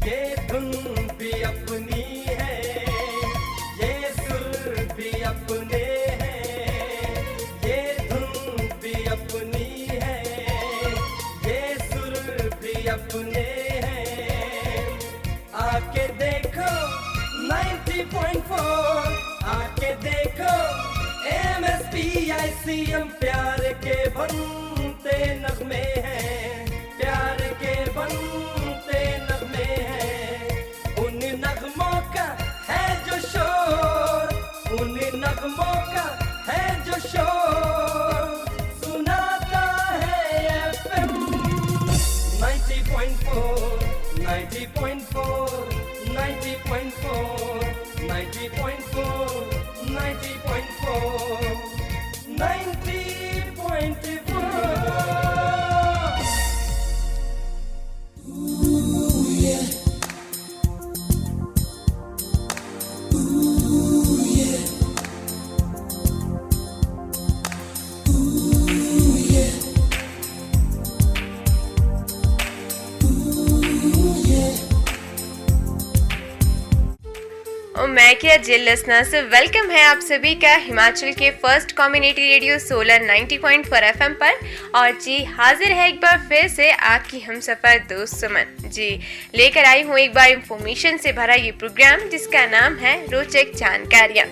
ये धुन भी अपनी है, ये सुर भी अपने हैं, ये धुन भी अपनी है, ये सुर भी अपने हैं। आके देखो 90.4, आके देखो MSPICM, प्यार के बनते नगमे हैं, प्यार के बनते नगमे हैं। उन नगमों का है जो शोर, उन नगमों का है जो शोर, सुनाता है FM 90.4, 90.4, 90.4, 90.4, 90.4, 90.4। मैं क्या जिल लिसनर्स, वेलकम है आप सभी का हिमाचल के first community radio solar 90.4 FM पर। और जी हाजिर है एक बार फिर से आपकी हमसफर दोस्त सुमन जी, लेकर आई हूँ एक बार इंफॉर्मेशन से भरा ये प्रोग्राम जिसका नाम है रोचक जानकारियाँ।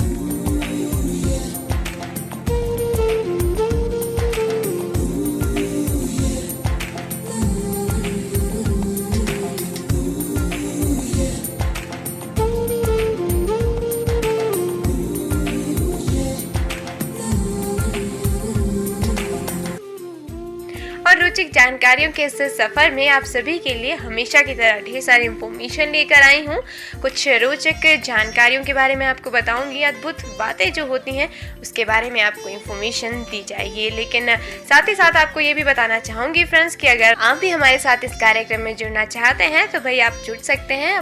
और रोचक जानकारियों के इस सफर में आप सभी के लिए हमेशा की तरह ढेर सारी इंफॉर्मेशन लेकर आई हूँ। कुछ रोचक जानकारियों के बारे में आपको बताऊंगी, अद्भुत बातें जो होती हैं उसके बारे में आपको इंफॉर्मेशन दी जाएगी। लेकिन साथ ही साथ आपको ये भी बताना चाहूंगी फ्रेंड्स कि अगर आप भी हमारे साथ इस कार्यक्रम में जुड़ना चाहते हैं तो भाई आप जुड़ सकते हैं।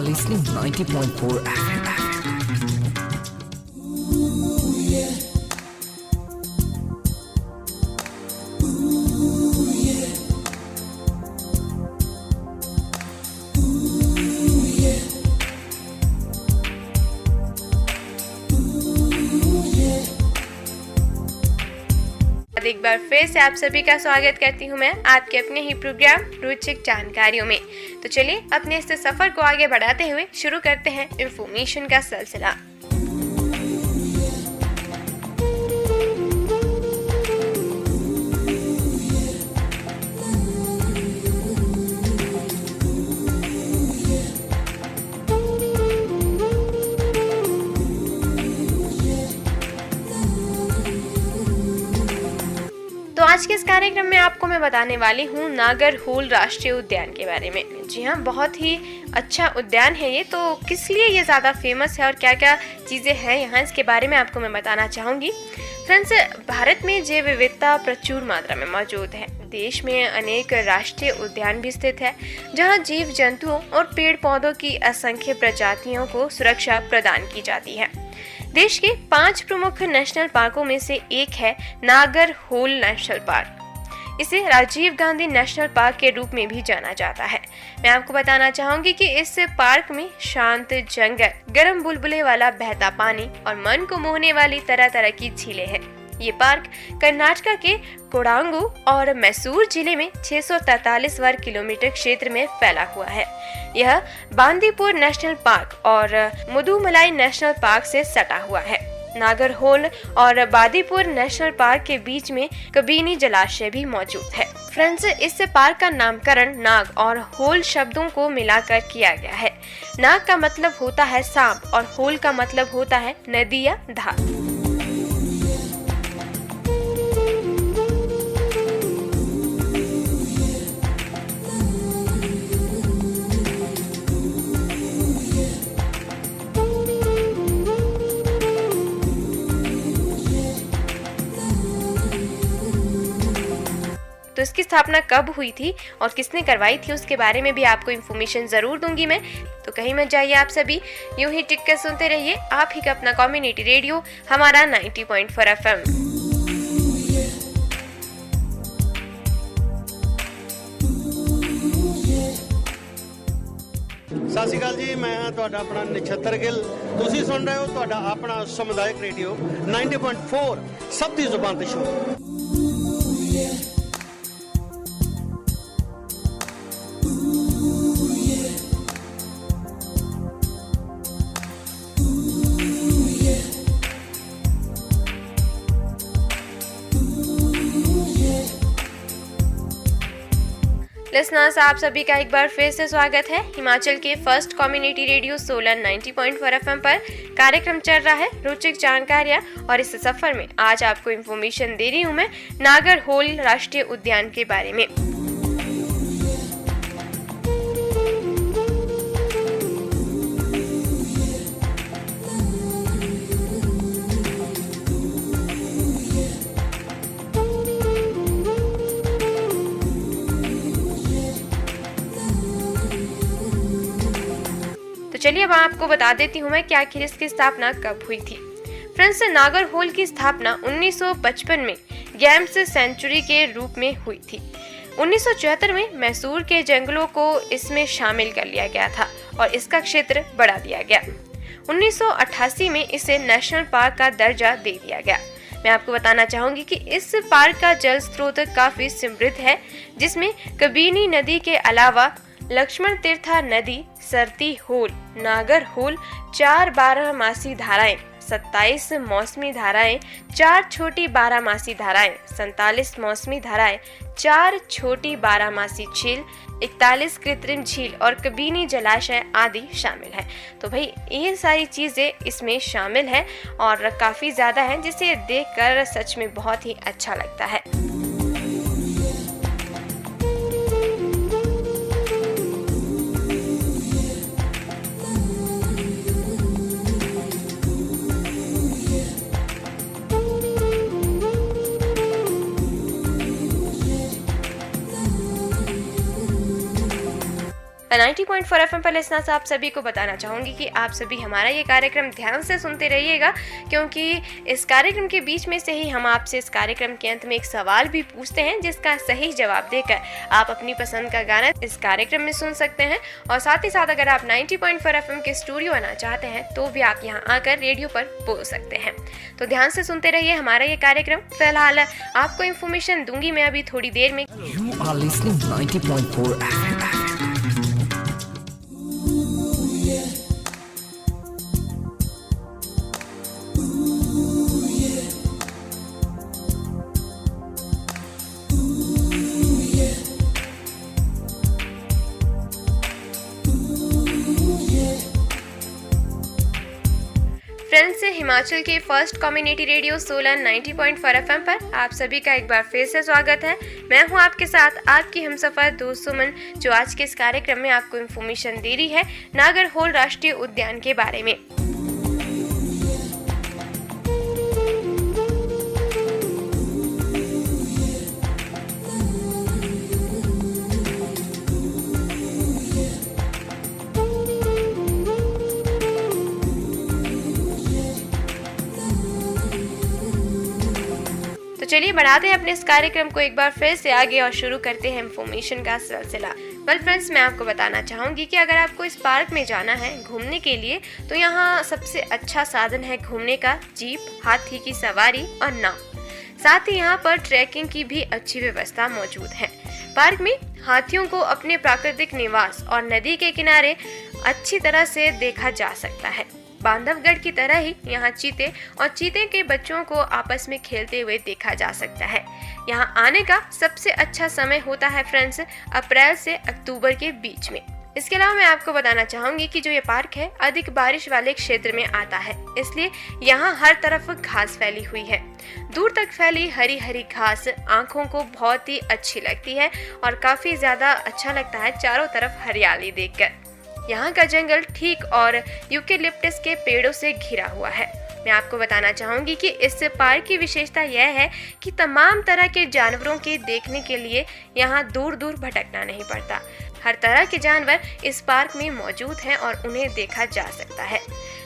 Listening 90.4 FM. एक बार फिर से आप सभी का स्वागत करती हूँ मैं आपके अपने ही प्रोग्राम रोचक जानकारियों में। तो चलिए अपने इस सफर को आगे बढ़ाते हुए शुरू करते हैं इंफॉर्मेशन का सिलसिला। आज के इस कार्यक्रम में आपको मैं बताने वाली हूँ नागरहोल राष्ट्रीय उद्यान के बारे में। जी हाँ, बहुत ही अच्छा उद्यान है ये। तो किस लिए ये ज़्यादा फेमस है और क्या क्या चीज़ें हैं यहाँ, इसके बारे में आपको मैं बताना चाहूँगी। फ्रेंड्स, भारत में जैव विविधता प्रचुर मात्रा में मौजूद है। देश में अनेक राष्ट्रीय उद्यान भी स्थित है जहाँ जीव जंतुओं और पेड़ पौधों की असंख्य प्रजातियों को सुरक्षा प्रदान की जाती है। देश के 5 प्रमुख नेशनल पार्कों में से एक है नागरहोल नेशनल पार्क। इसे राजीव गांधी नेशनल पार्क के रूप में भी जाना जाता है। मैं आपको बताना चाहूंगी कि इस पार्क में शांत जंगल, गर्म बुलबुले वाला बहता पानी और मन को मोहने वाली तरह तरह की झीलें हैं। ये पार्क कर्नाटक के कोडागु और मैसूर जिले में 643 वर्ग किलोमीटर क्षेत्र में फैला हुआ है। यह बांदीपुर नेशनल पार्क और मुदुमलाई नेशनल पार्क से सटा हुआ है। नागरहोल और बांदीपुर नेशनल पार्क के बीच में कबीनी जलाशय भी मौजूद है। फ्रेंड्स, इस पार्क का नामकरण नाग और होल शब्दों को मिलाकर किया गया है। नाग का मतलब होता है सांप और होल का मतलब होता है नदी या धार। तो इसकी स्थापना कब हुई थी और किसने करवाई थी उसके बारे में भी आपको इन्फॉर्मेशन ज़रूर दूंगी मैं। तो कहीं मत जाइए आप सभी, यूं ही टिक कर सुनते रहिए आप ही का अपना कम्युनिटी रेडियो हमारा 90.4 FM। ਸਤਿ ਸ਼੍ਰੀ ਅਕਾਲ ਜੀ, ਮੈਂ ਹਾਂ ਤੁਹਾਡਾ ਆਪਣਾ ਨਛੱਤਰ ਗਿੱਲ। ਤੁਸੀਂ ਸੁਣ ਰਹੇ ਹੋ ਤੁਹਾਡਾ ਆਪਣਾ ਸਮੁਦਾਇਕ ਰੇਡੀਓ 90.4 ਸਭ ਦੀ ਜ਼ੁਬਾਨ ਤੇ ਸ਼ੋਰ। लिसनर्स, आप सभी का एक बार फिर से स्वागत है हिमाचल के first community radio Solan 90.4 FM पर। कार्यक्रम चल रहा है रोचक जानकारियाँ और इस सफर में आज आपको इन्फॉर्मेशन दे रही हूँ मैं नागरहोल राष्ट्रीय उद्यान के बारे में। चलिए अब आपको बता देती हूँ मैं कि आखिर इसकी स्थापना कब हुई थी। फ्रेंड्स, नागरहोल की स्थापना 1955 में गेम्स सेंचुरी के रूप में हुई थी। 1974 में मैसूर के जंगलों को इसमें शामिल कर लिया गया था और इसका क्षेत्र बढ़ा दिया गया। 1988 में इसे नेशनल पार्क का दर्जा दे दिया गया। मैं आपको बताना चाहूंगी कि इस पार्क का जल स्रोत काफी समृद्ध है, जिसमें कबीनी नदी के अलावा लक्ष्मण तीर्था नदी, सरती होल, नागरहोल, 4 बारहमासी धाराएं, 27 मौसमी धाराएं, 4 छोटी बारहमासी धाराएं, 47 मौसमी धाराएं, 4 छोटी बारहमासी झील, 41 कृत्रिम झील और कबीनी जलाशय आदि शामिल है। तो भाई ये सारी चीजें इसमें शामिल है और काफी ज्यादा है, जिसे देखकर सच में बहुत ही अच्छा लगता है। तो 90.4 FM पर लिसनर्स, आप सभी को बताना चाहूँगी कि आप सभी हमारा ये कार्यक्रम ध्यान से सुनते रहिएगा, क्योंकि इस कार्यक्रम के बीच में से ही हम आपसे इस कार्यक्रम के अंत में एक सवाल भी पूछते हैं, जिसका सही जवाब देकर आप अपनी पसंद का गाना इस कार्यक्रम में सुन सकते हैं। और साथ ही साथ अगर आप 90.4 FM के स्टूडियो आना चाहते हैं तो भी आप यहाँ आकर रेडियो पर बोल सकते हैं। तो ध्यान से सुनते रहिए हमारा ये कार्यक्रम। फिलहाल आपको इन्फॉर्मेशन दूंगी मैं अभी थोड़ी देर में। You are listening 90.4 FM. Friends, Himachal के first community radio Solan 90.4 FM पर आप सभी का एक बार फिर से स्वागत है। मैं हूं आपके साथ आपकी हमसफर दोस्त सुमन, जो आज के इस कार्यक्रम में आपको इन्फॉर्मेशन दे रही है नागरहोल राष्ट्रीय उद्यान के बारे में। तो चलिए बढ़ाते हैं अपने इस कार्यक्रम को एक बार फिर से आगे और शुरू करते हैं इन्फॉर्मेशन का सिलसिला। वेल फ्रेंड्स, मैं आपको बताना चाहूँगी कि अगर आपको इस पार्क में जाना है घूमने के लिए तो यहाँ सबसे अच्छा साधन है घूमने का जीप, हाथी की सवारी और नाव। साथ ही यहाँ पर ट्रैकिंग की भी अच्छी व्यवस्था मौजूद है। पार्क में हाथियों को अपने प्राकृतिक निवास और नदी के किनारे अच्छी तरह से देखा जा सकता है। बांधवगढ़ की तरह ही यहाँ चीते और चीते के बच्चों को आपस में खेलते हुए देखा जा सकता है। यहाँ आने का सबसे अच्छा समय होता है फ्रेंड्स अप्रैल से अक्टूबर के बीच में। इसके अलावा मैं आपको बताना चाहूंगी कि जो ये पार्क है अधिक बारिश वाले क्षेत्र में आता है, इसलिए यहाँ हर तरफ घास फैली हुई है। दूर तक फैली हरी हरी घास आंखों को बहुत ही अच्छी लगती है और काफी ज्यादा अच्छा लगता है चारों तरफ हरियाली देखकर। यहाँ का जंगल ठीक और यूकेलिप्टस के पेड़ों से घिरा हुआ है। मैं आपको बताना चाहूँगी कि इस पार्क की विशेषता यह है कि तमाम तरह के जानवरों के देखने के लिए यहाँ दूर दूर भटकना नहीं पड़ता। हर तरह के जानवर इस पार्क में मौजूद हैं और उन्हें देखा जा सकता है।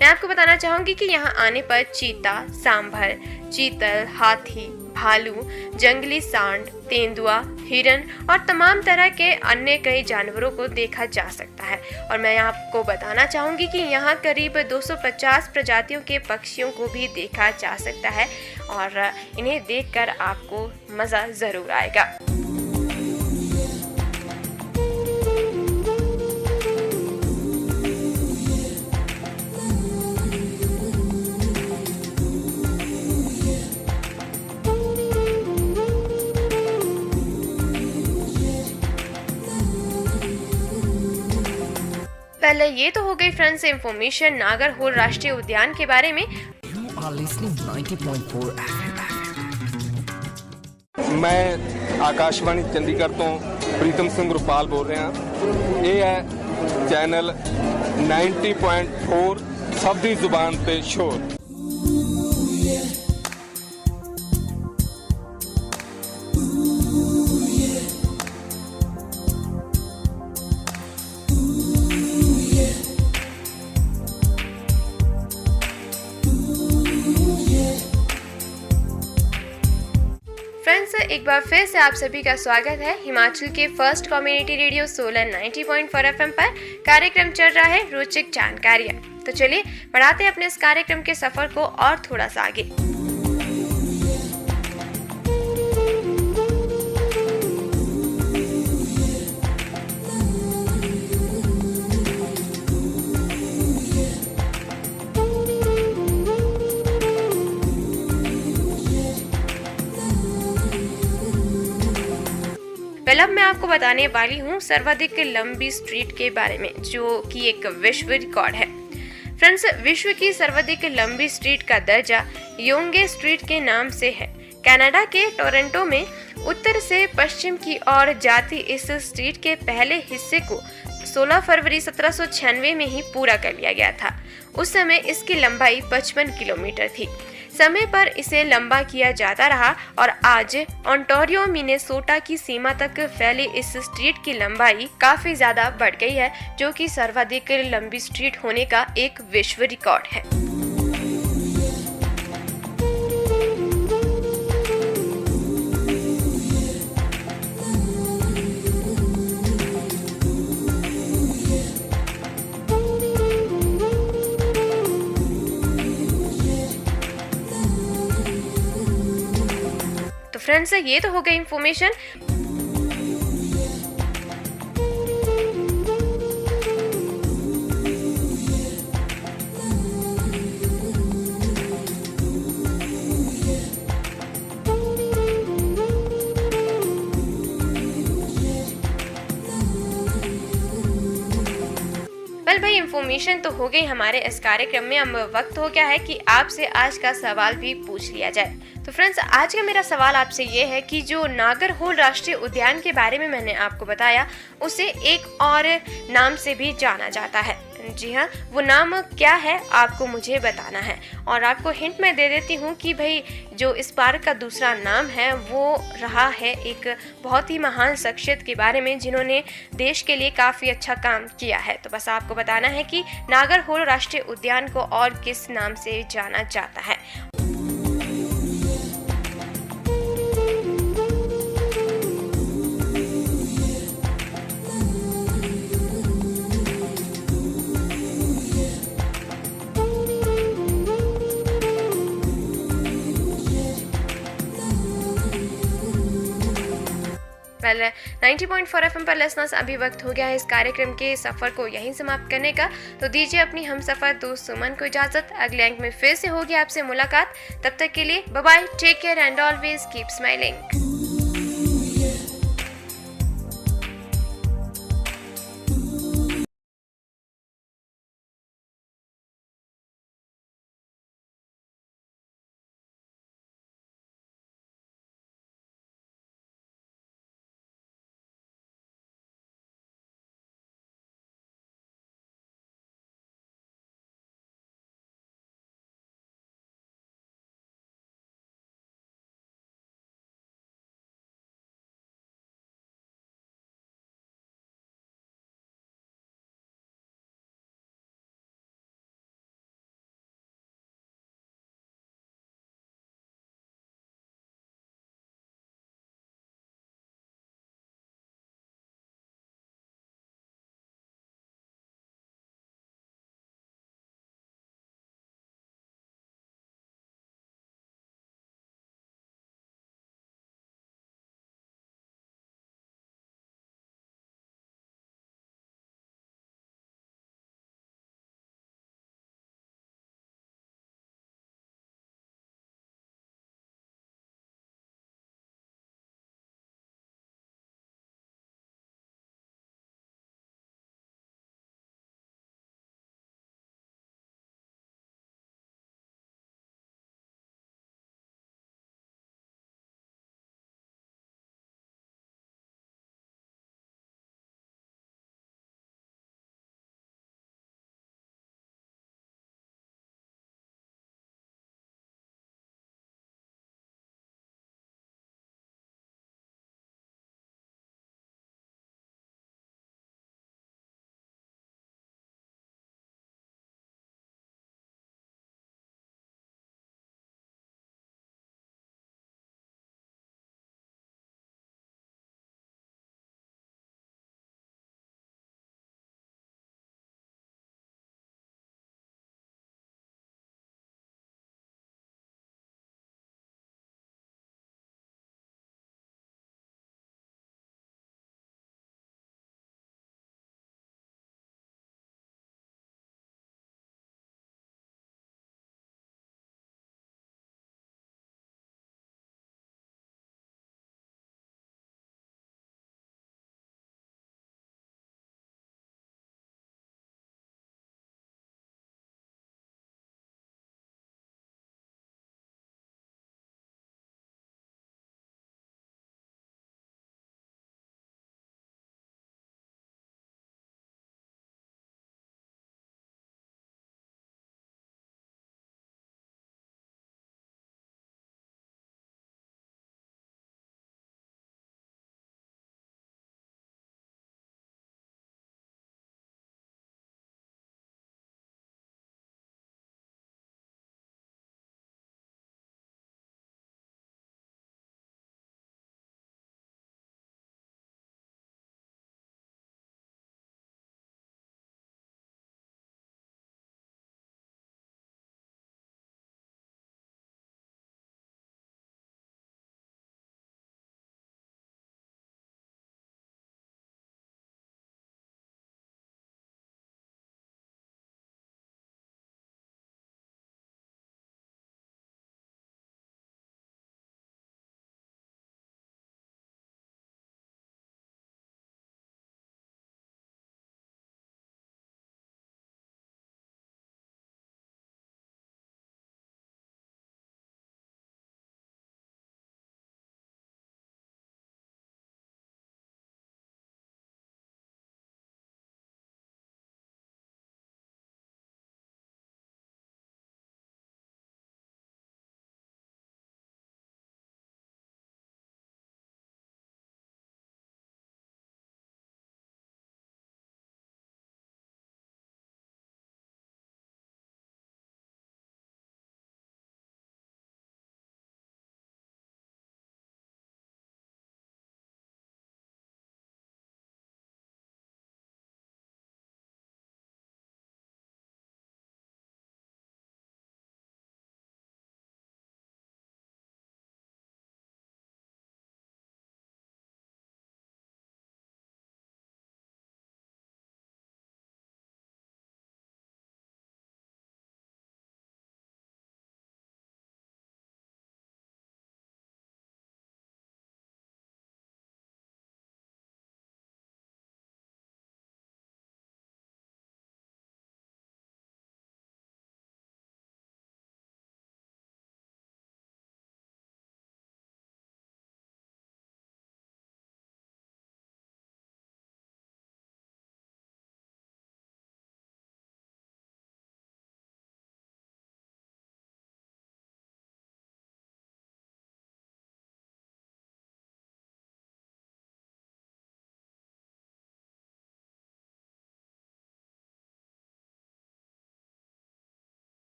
मैं आपको बताना चाहूँगी कि यहाँ आने पर चीता, सांभर, चीतल, हाथी, भालू, जंगली सांड, तेंदुआ, हिरन और तमाम तरह के अन्य कई जानवरों को देखा जा सकता है। और मैं आपको बताना चाहूँगी कि यहाँ करीब 250 प्रजातियों के पक्षियों को भी देखा जा सकता है और इन्हें देखकर आपको मज़ा ज़रूर आएगा। पहले ये तो हो गई फ्रेंड्स इंफॉर्मेशन नागरहोल राष्ट्रीय उद्यान के बारे में। You are listening 90.4 FM. मैं आकाशवाणी चंडीगढ़ तो प्रीतम सिंह रुपाल बोल रहा हाँ। ये है चैनल 90.4 सब दी जुबान पे शोर। फ्रेंड्स, एक बार फिर से आप सभी का स्वागत है हिमाचल के first community radio Solan 90.4 FM पर। कार्यक्रम चल रहा है रोचक जानकारियाँ। तो चलिए बढ़ाते हैं अपने इस कार्यक्रम के सफर को और थोड़ा सा आगे। अब मैं आपको बताने वाली हूँ सर्वाधिक लंबी स्ट्रीट के बारे में, जो कि एक विश्व रिकॉर्ड है। फ्रेंड्स, विश्व की सर्वाधिक लंबी स्ट्रीट का दर्जा योंगे स्ट्रीट के नाम से है। कनाडा के टोरंटो में उत्तर से पश्चिम की ओर जाती इस स्ट्रीट के पहले हिस्से को 16 फरवरी 1796 में ही पूरा कर लिया गया था। उस समय इसकी लंबाई 55 किलोमीटर थी। समय पर इसे लंबा किया जाता रहा और आज ओंटारियो मिनेसोटा की सीमा तक फैली इस स्ट्रीट की लंबाई काफी ज्यादा बढ़ गई है, जो कि सर्वाधिक लंबी स्ट्रीट होने का एक विश्व रिकॉर्ड है। फ्रेंड्स, ये तो हो गई इंफॉर्मेशन। भाई इंफॉर्मेशन तो हो गई हमारे इस कार्यक्रम में। अब वक्त हो गया है कि आपसे आज का सवाल भी पूछ लिया जाए। तो फ्रेंड्स, आज का मेरा सवाल आपसे ये है कि जो नागरहोल राष्ट्रीय उद्यान के बारे में मैंने आपको बताया, उसे एक और नाम से भी जाना जाता है। जी हाँ, वो नाम क्या है आपको मुझे बताना है। और आपको हिंट मैं दे देती हूँ कि भाई जो इस पार्क का दूसरा नाम है वो रहा है एक बहुत ही महान शख्सियत के बारे में, जिन्होंने देश के लिए काफ़ी अच्छा काम किया है। तो बस आपको बताना है कि नागरहोल राष्ट्रीय उद्यान को और किस नाम से जाना जाता है। वेल 90.4 FM पर लिसनर्स, अभी वक्त हो गया है इस कार्यक्रम के सफ़र को यहीं समाप्त करने का। तो दीजिए अपनी हम सफ़र दोस्त सुमन को इजाज़त। अगले अंक में फिर से होगी आपसे मुलाकात। तब तक के लिए bye bye, take care and always keep smiling.